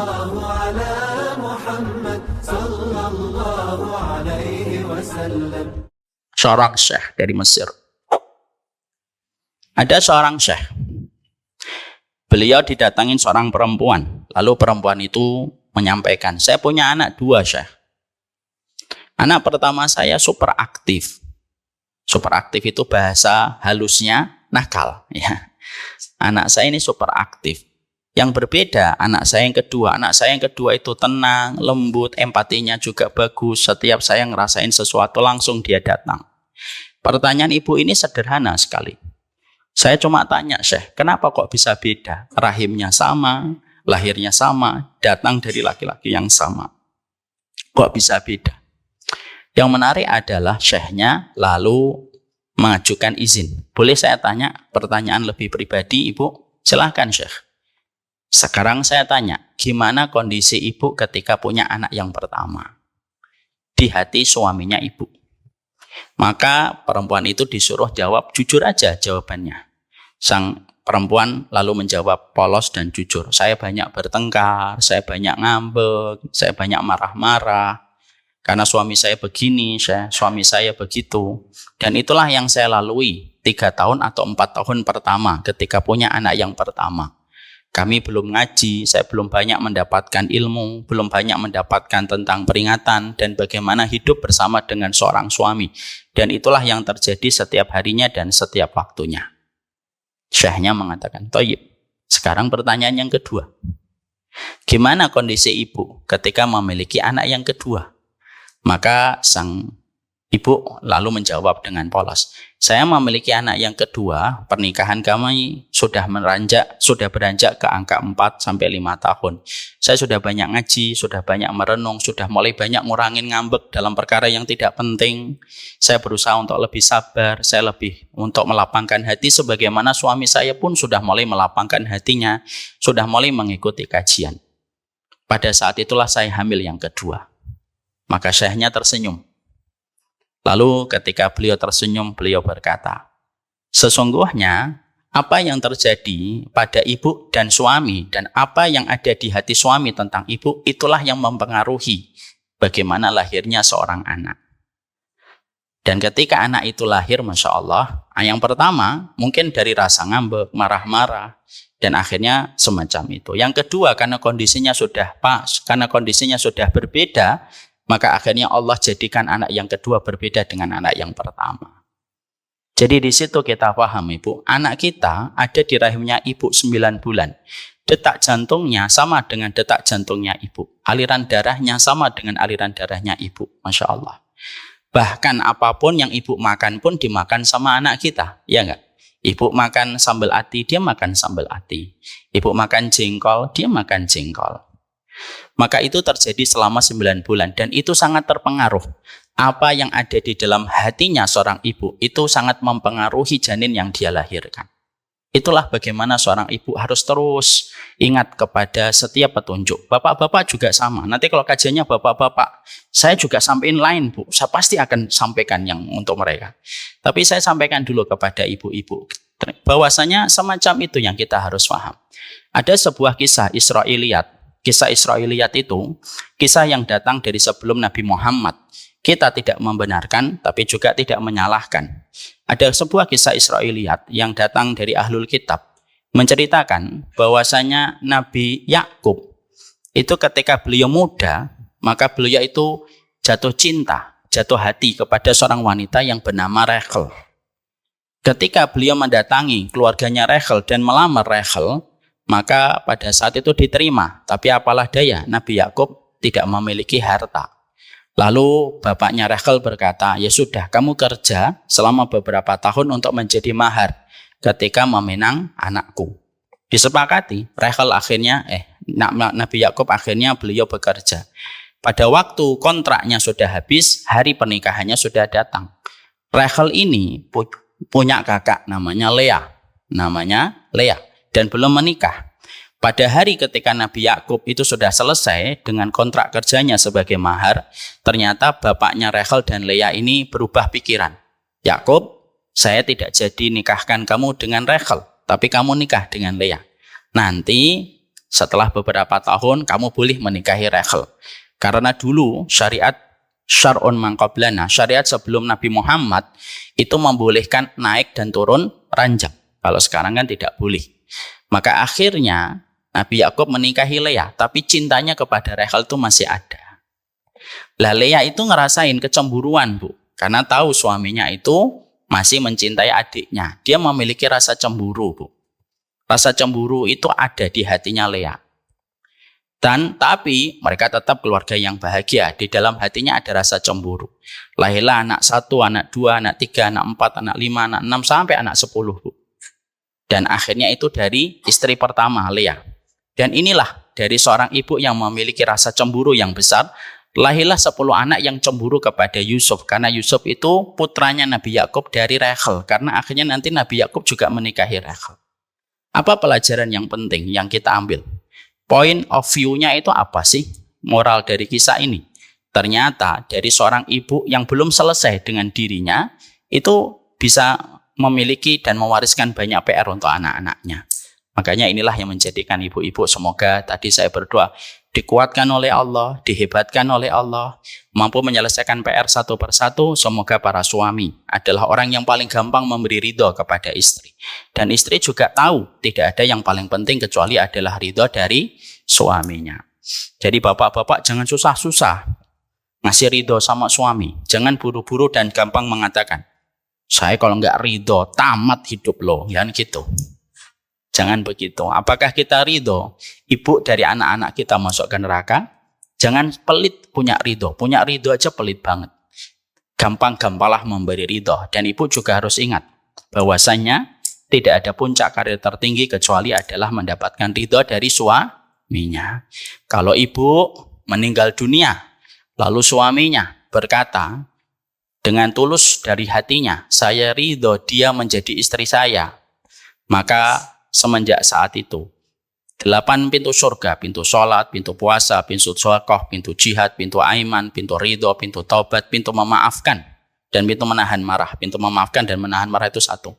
الله على محمد صلى الله عليه وسلم. Seorang syekh dari Mesir. Ada seorang syekh. Beliau didatangin seorang perempuan. Lalu perempuan itu menyampaikan, saya punya anak 2 syekh. Anak pertama saya super aktif. Super aktif itu bahasa halusnya nakal. Ya. Anak saya ini super aktif. Yang berbeda anak saya yang kedua. Anak saya yang kedua itu tenang, lembut, empatinya juga bagus. Setiap saya ngerasain sesuatu langsung dia datang. Pertanyaan ibu ini sederhana sekali. Saya cuma tanya, Syekh, kenapa kok bisa beda? Rahimnya sama, lahirnya sama, datang dari laki-laki yang sama. Kok bisa beda? Yang menarik adalah Syekhnya lalu mengajukan izin. Boleh saya tanya pertanyaan lebih pribadi, Ibu? Silahkan, Syekh. Sekarang saya tanya, gimana kondisi ibu ketika punya anak yang pertama? Di hati suaminya ibu. Maka perempuan itu disuruh jawab jujur aja jawabannya. Sang perempuan lalu menjawab polos dan jujur. Saya banyak bertengkar, saya banyak ngambek, saya banyak marah-marah. Karena suami saya begini, suami saya begitu. Dan itulah yang saya lalui 3 tahun atau 4 tahun pertama ketika punya anak yang pertama. Kami belum ngaji, saya belum banyak mendapatkan ilmu, belum banyak mendapatkan tentang peringatan dan bagaimana hidup bersama dengan seorang suami. Dan itulah yang terjadi setiap harinya dan setiap waktunya. Syekhnya mengatakan, Thayyib. Sekarang pertanyaan yang kedua. Gimana kondisi ibu ketika memiliki anak yang kedua? Maka sang ibu lalu menjawab dengan polos. Saya memiliki anak yang kedua, pernikahan kami sudah beranjak ke angka 4 sampai 5 tahun. Saya sudah banyak ngaji, sudah banyak merenung, sudah mulai banyak ngurangin ngambek dalam perkara yang tidak penting. Saya berusaha untuk lebih sabar, saya lebih untuk melapangkan hati sebagaimana suami saya pun sudah mulai melapangkan hatinya, sudah mulai mengikuti kajian. Pada saat itulah saya hamil yang kedua. Maka syekhnya tersenyum. Lalu ketika beliau tersenyum, beliau berkata, sesungguhnya apa yang terjadi pada ibu dan suami dan apa yang ada di hati suami tentang ibu, itulah yang mempengaruhi bagaimana lahirnya seorang anak. Dan ketika anak itu lahir, Masya Allah, yang pertama mungkin dari rasa ngambek, marah-marah, dan akhirnya semacam itu. Yang kedua, karena kondisinya sudah pas, karena kondisinya sudah berbeda, maka akhirnya Allah jadikan anak yang kedua berbeda dengan anak yang pertama. Jadi di situ kita paham, Ibu, anak kita ada di rahimnya ibu 9 bulan. Detak jantungnya sama dengan detak jantungnya ibu. Aliran darahnya sama dengan aliran darahnya ibu. Masya Allah. Bahkan apapun yang ibu makan pun dimakan sama anak kita. Ya enggak? Ibu makan sambal ati, dia makan sambal ati. Ibu makan jengkol, dia makan jengkol. Maka itu terjadi selama 9 bulan dan itu sangat terpengaruh. Apa yang ada di dalam hatinya seorang ibu itu sangat mempengaruhi janin yang dia lahirkan. Itulah bagaimana seorang ibu harus terus ingat kepada setiap petunjuk. Bapak-bapak juga sama. Nanti kalau kajiannya bapak-bapak, saya juga sampaikan lain, Bu. Saya pasti akan sampaikan yang untuk mereka. Tapi saya sampaikan dulu kepada ibu-ibu. Bahwasanya semacam itu yang kita harus paham. Ada sebuah kisah Israiliyat. Kisah Israiliyat itu kisah yang datang dari sebelum Nabi Muhammad. Kita tidak membenarkan, tapi juga tidak menyalahkan. Ada sebuah kisah Israiliyat yang datang dari Ahlul Kitab, menceritakan bahwasanya Nabi Yakub itu ketika beliau muda, maka beliau itu jatuh cinta, jatuh hati kepada seorang wanita yang bernama Rachel. Ketika beliau mendatangi keluarganya Rachel dan melamar Rachel, maka pada saat itu diterima. Tapi apalah daya, Nabi Yakub tidak memiliki harta. Lalu bapaknya Rachel berkata, ya sudah, kamu kerja selama beberapa tahun untuk menjadi mahar ketika meminang anakku. Disepakati, Rachel akhirnya, Nabi Yakub akhirnya beliau bekerja. Pada waktu kontraknya sudah habis, hari pernikahannya sudah datang. Rachel ini punya kakak namanya Lea. Dan belum menikah. Pada hari ketika Nabi Yakub itu sudah selesai dengan kontrak kerjanya sebagai mahar, ternyata bapaknya Rachel dan Lea ini berubah pikiran. Yakub, saya tidak jadi nikahkan kamu dengan Rachel, tapi kamu nikah dengan Lea. Nanti Setelah beberapa tahun kamu boleh menikahi rekhel. Karena dulu syariat syar'un man qablana, syariat sebelum Nabi Muhammad itu membolehkan naik dan turun ranjang. Kalau sekarang kan tidak boleh. Maka akhirnya Nabi Yakub menikahi Leah, tapi cintanya kepada Rachel itu masih ada. Lah Leah itu ngerasain kecemburuan, Bu, karena tahu suaminya itu masih mencintai adiknya. Dia memiliki rasa cemburu, Bu. Rasa cemburu itu ada di hatinya Leah. Tapi mereka tetap keluarga yang bahagia. Di dalam hatinya ada rasa cemburu. Lahirlah anak 1, anak 2, anak 3, anak 4, anak 5, anak 6, sampai anak 10. Bu. Dan akhirnya itu dari istri pertama, Leah. Dan inilah dari seorang ibu yang memiliki rasa cemburu yang besar. Lahirlah 10 anak yang cemburu kepada Yusuf. Karena Yusuf itu putranya Nabi Yakub dari Rachel. Karena akhirnya nanti Nabi Yakub juga menikahi Rachel. Apa pelajaran yang penting yang kita ambil? Point of view-nya itu apa sih? Moral dari kisah ini. Ternyata dari seorang ibu yang belum selesai dengan dirinya, itu bisa memiliki dan mewariskan banyak PR untuk anak-anaknya. Makanya inilah yang menjadikan ibu-ibu, semoga tadi saya berdoa, dikuatkan oleh Allah, dihebatkan oleh Allah, mampu menyelesaikan PR satu persatu. Semoga para suami adalah orang yang paling gampang memberi ridho kepada istri. Dan istri juga tahu tidak ada yang paling penting kecuali adalah ridho dari suaminya. Jadi bapak-bapak jangan susah-susah ngasih ridho sama suami. Jangan buru-buru dan gampang mengatakan, saya kalau nggak ridho tamat hidup lo, ya gitu. Jangan begitu. Apakah kita ridho ibu dari anak-anak kita masuk ke neraka? Jangan pelit punya ridho. Punya ridho aja pelit banget. Gampang-gampanglah memberi ridho. Dan ibu juga harus ingat bahwasanya tidak ada puncak karir tertinggi kecuali adalah mendapatkan ridho dari suaminya. Kalau ibu meninggal dunia, lalu suaminya berkata dengan tulus dari hatinya, saya ridho dia menjadi istri saya, maka semenjak saat itu 8 pintu surga, pintu sholat, pintu puasa, pintu sedekah, pintu jihad, pintu aiman, pintu ridho, pintu taubat, pintu memaafkan, dan pintu menahan marah. Pintu memaafkan dan menahan marah itu satu.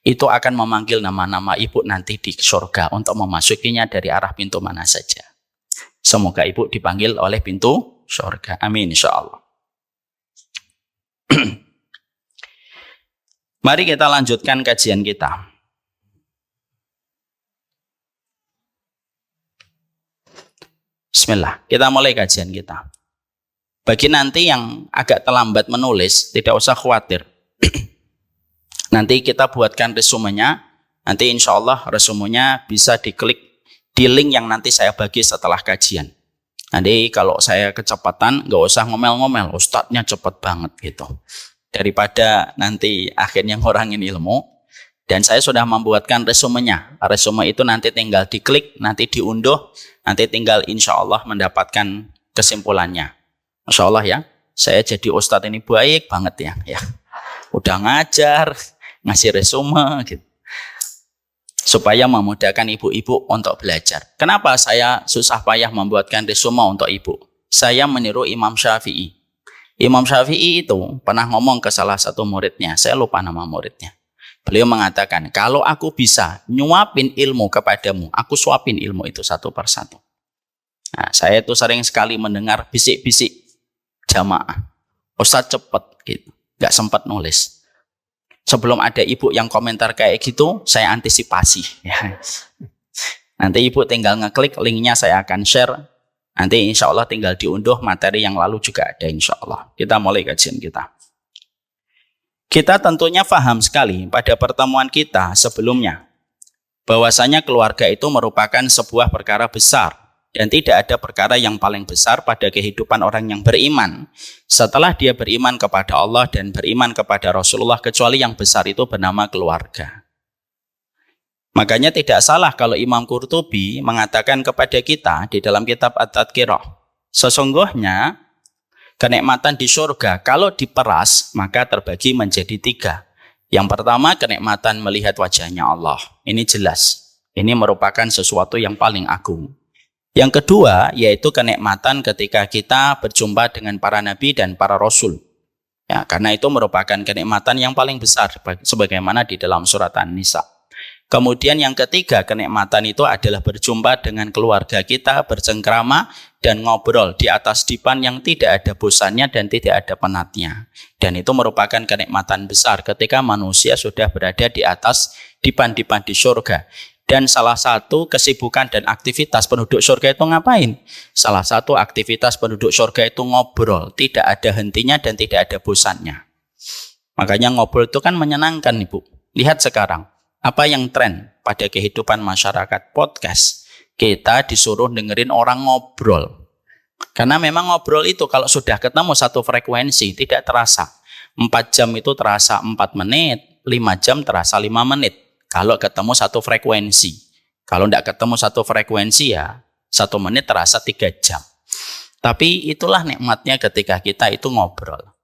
Itu akan memanggil nama-nama ibu nanti di surga untuk memasukinya dari arah pintu mana saja. Semoga ibu dipanggil oleh pintu surga. Amin insyaallah. Mari kita lanjutkan kajian kita. Bismillah, kita mulai kajian kita. Bagi nanti yang agak terlambat menulis, tidak usah khawatir. Nanti kita buatkan resumenya. Nanti insya Allah resumenya bisa diklik di link yang nanti saya bagi setelah kajian. Nanti kalau saya kecepatan, nggak usah ngomel-ngomel, ustadznya cepet banget gitu. Daripada nanti akhirnya ngurangin ilmu. Dan saya sudah membuatkan resumenya. Resume itu nanti tinggal diklik, nanti diunduh, nanti tinggal insya Allah mendapatkan kesimpulannya. Masya Allah ya, saya jadi ustadz ini baik banget ya. Udah ngajar, ngasih resume gitu. Supaya memudahkan ibu-ibu untuk belajar. Kenapa saya susah payah membuatkan resume untuk ibu? Saya meniru Imam Syafi'i. Imam Syafi'i itu pernah ngomong ke salah satu muridnya, saya lupa nama muridnya. Beliau mengatakan, kalau aku bisa nyuapin ilmu kepadamu, aku suapin ilmu itu satu persatu. Nah, saya itu sering sekali mendengar bisik-bisik jamaah. Ustadz cepet gitu, nggak sempat nulis. Sebelum ada ibu yang komentar kayak gitu, saya antisipasi. Ya. Nanti ibu tinggal ngeklik linknya, saya akan share. Nanti insya Allah tinggal diunduh, materi yang lalu juga ada insya Allah. Kita mulai kajian kita. Kita tentunya paham sekali pada pertemuan kita sebelumnya bahwasanya keluarga itu merupakan sebuah perkara besar dan tidak ada perkara yang paling besar pada kehidupan orang yang beriman setelah dia beriman kepada Allah dan beriman kepada Rasulullah kecuali yang besar itu bernama keluarga. Makanya tidak salah kalau Imam Qurtubi mengatakan kepada kita di dalam kitab At-Tadhkirah, sesungguhnya kenikmatan di surga kalau diperas maka terbagi menjadi 3. Yang pertama kenikmatan melihat wajahnya Allah. Ini jelas. Ini merupakan sesuatu yang paling agung. Yang kedua yaitu kenikmatan ketika kita berjumpa dengan para nabi dan para rasul. Ya, karena itu merupakan kenikmatan yang paling besar sebagaimana di dalam surat An-Nisa. Kemudian yang ketiga, kenikmatan itu adalah berjumpa dengan keluarga kita, bercengkrama dan ngobrol di atas dipan yang tidak ada bosannya dan tidak ada penatnya. Dan itu merupakan kenikmatan besar ketika manusia sudah berada di atas dipan-dipan di surga. Dan salah satu kesibukan dan aktivitas penduduk surga itu ngapain? Salah satu aktivitas penduduk surga itu ngobrol, tidak ada hentinya dan tidak ada bosannya. Makanya ngobrol itu kan menyenangkan, Ibu. Lihat sekarang, apa yang tren pada kehidupan masyarakat? Podcast. Kita disuruh dengerin orang ngobrol. Karena memang ngobrol itu kalau sudah ketemu satu frekuensi tidak terasa. 4 jam itu terasa 4 menit, 5 jam terasa 5 menit. Kalau ketemu satu frekuensi. Kalau tidak ketemu satu frekuensi ya 1 menit terasa 3 jam. Tapi itulah nikmatnya ketika kita itu ngobrol.